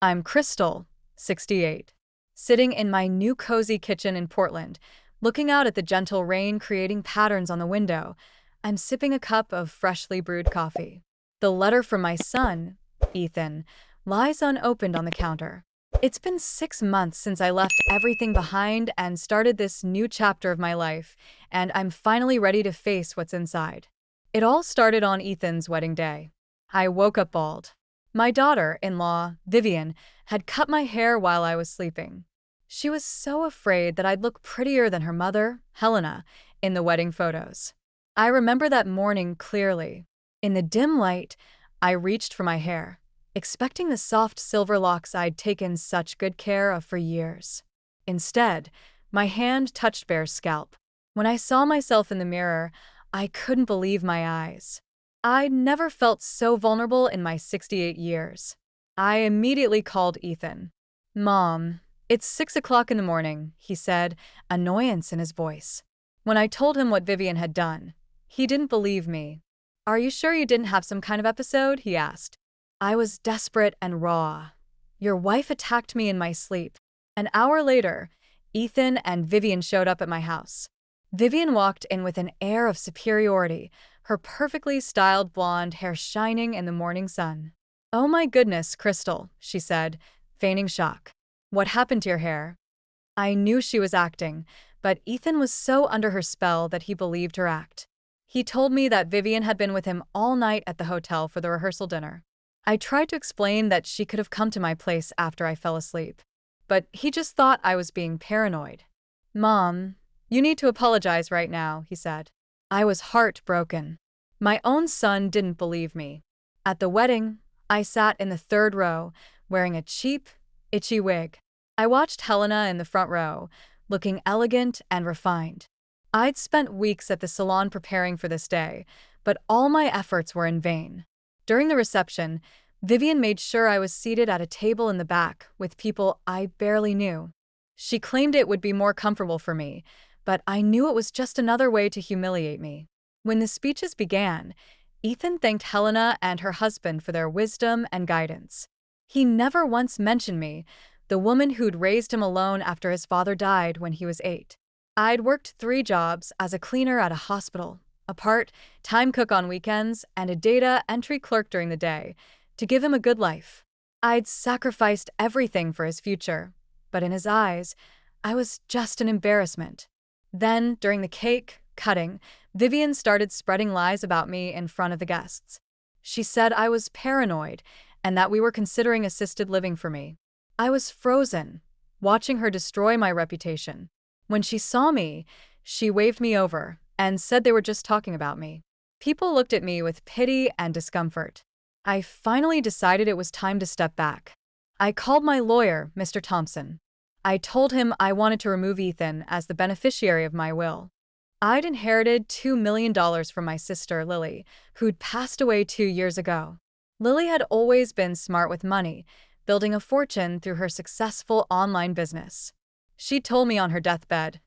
I'm Crystal, 68, sitting in my new cozy kitchen in Portland, looking out at the gentle rain creating patterns on the window. I'm sipping a cup of freshly brewed coffee. The letter from my son, Ethan, lies unopened on the counter. It's been 6 months since I left everything behind and started this new chapter of my life, and I'm finally ready to face what's inside. It all started on Ethan's wedding day. I woke up bald. My daughter-in-law, Vivian, had cut my hair while I was sleeping. She was so afraid that I'd look prettier than her mother, Helena, in the wedding photos. I remember that morning clearly. In the dim light, I reached for my hair, expecting the soft silver locks I'd taken such good care of for years. Instead, my hand touched Bear's scalp. When I saw myself in the mirror, I couldn't believe my eyes. I'd never felt so vulnerable in my 68 years. I immediately called Ethan. "Mom, it's 6 o'clock in the morning," he said, annoyance in his voice. When I told him what Vivian had done, he didn't believe me. "Are you sure you didn't have some kind of episode?" he asked. I was desperate and raw. "Your wife attacked me in my sleep." An hour later, Ethan and Vivian showed up at my house. Vivian walked in with an air of superiority, her perfectly styled blonde hair shining in the morning sun. "Oh my goodness, Crystal," she said, feigning shock. "What happened to your hair?" I knew she was acting, but Ethan was so under her spell that he believed her act. He told me that Vivian had been with him all night at the hotel for the rehearsal dinner. I tried to explain that she could have come to my place after I fell asleep, but he just thought I was being paranoid. "Mom, you need to apologize right now," he said. I was heartbroken. My own son didn't believe me. At the wedding, I sat in the third row, wearing a cheap, itchy wig. I watched Helena in the front row, looking elegant and refined. I'd spent weeks at the salon preparing for this day, but all my efforts were in vain. During the reception, Vivian made sure I was seated at a table in the back with people I barely knew. She claimed it would be more comfortable for me, but I knew it was just another way to humiliate me. When the speeches began, Ethan thanked Helena and her husband for their wisdom and guidance. He never once mentioned me, the woman who'd raised him alone after his father died when he was 8. I'd worked 3 jobs as a cleaner at a hospital, a part-time cook on weekends, and a data entry clerk during the day, to give him a good life. I'd sacrificed everything for his future, but in his eyes, I was just an embarrassment. Then, during the cake cutting, Vivian started spreading lies about me in front of the guests. She said I was paranoid and that we were considering assisted living for me. I was frozen, watching her destroy my reputation. When she saw me, she waved me over and said they were just talking about me. People looked at me with pity and discomfort. I finally decided it was time to step back. I called my lawyer, Mr. Thompson. I told him I wanted to remove Ethan as the beneficiary of my will. I'd inherited $2 million from my sister, Lily, who'd passed away 2 years ago. Lily had always been smart with money, building a fortune through her successful online business. She told me on her deathbed,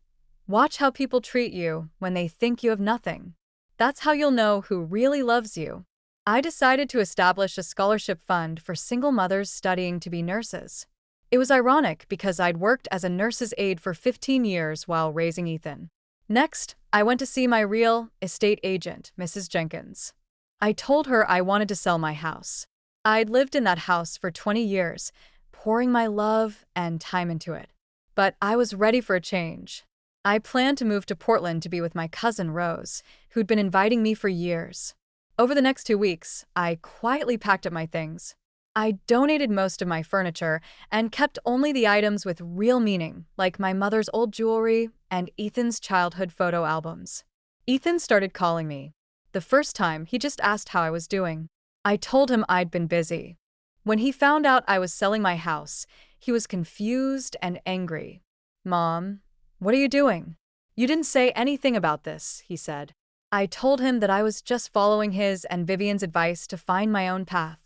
"Watch how people treat you when they think you have nothing. That's how you'll know who really loves you." I decided to establish a scholarship fund for single mothers studying to be nurses. It was ironic because I'd worked as a nurse's aide for 15 years while raising Ethan. Next, I went to see my real estate agent, Mrs. Jenkins. I told her I wanted to sell my house. I'd lived in that house for 20 years, pouring my love and time into it. But I was ready for a change. I planned to move to Portland to be with my cousin Rose, who'd been inviting me for years. Over the next 2 weeks, I quietly packed up my things. I donated most of my furniture and kept only the items with real meaning, like my mother's old jewelry and Ethan's childhood photo albums. Ethan started calling me. The first time, he just asked how I was doing. I told him I'd been busy. When he found out I was selling my house, he was confused and angry. "Mom, what are you doing? You didn't say anything about this," he said. I told him that I was just following his and Vivian's advice to find my own path.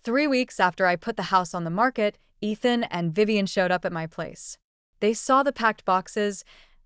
3 weeks after I put the house on the market, Ethan and Vivian showed up at my place. They saw the packed boxes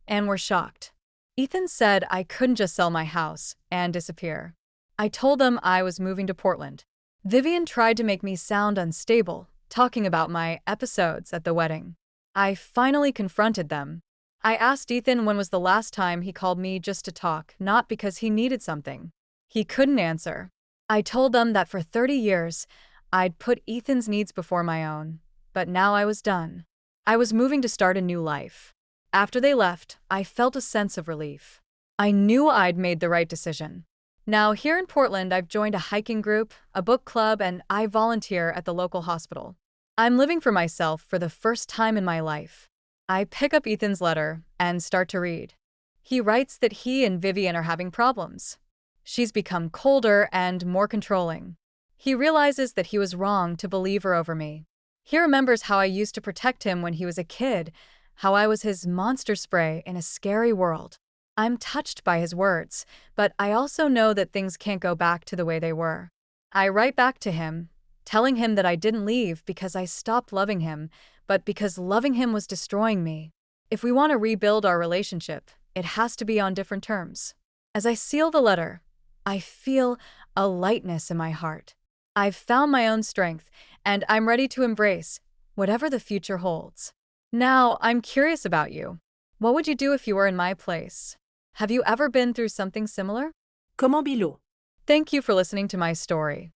and were shocked. Ethan said I couldn't just sell my house and disappear. I told them I was moving to Portland. Vivian tried to make me sound unstable, talking about my episodes at the wedding. I finally confronted them. I asked Ethan when was the last time he called me just to talk, not because he needed something. He couldn't answer. I told them that for 30 years, I'd put Ethan's needs before my own, but now I was done. I was moving to start a new life. After they left, I felt a sense of relief. I knew I'd made the right decision. Now, here in Portland, I've joined a hiking group, a book club, and I volunteer at the local hospital. I'm living for myself for the first time in my life. I pick up Ethan's letter and start to read. He writes that he and Vivian are having problems. She's become colder and more controlling. He realizes that he was wrong to believe her over me. He remembers how I used to protect him when he was a kid, how I was his monster spray in a scary world. I'm touched by his words, but I also know that things can't go back to the way they were. I write back to him, telling him that I didn't leave because I stopped loving him, but because loving him was destroying me. If we want to rebuild our relationship, it has to be on different terms. As I seal the letter, I feel a lightness in my heart. I've found my own strength, and I'm ready to embrace whatever the future holds. Now, I'm curious about you. What would you do if you were in my place? Have you ever been through something similar? Comment Bilo? Thank you for listening to my story.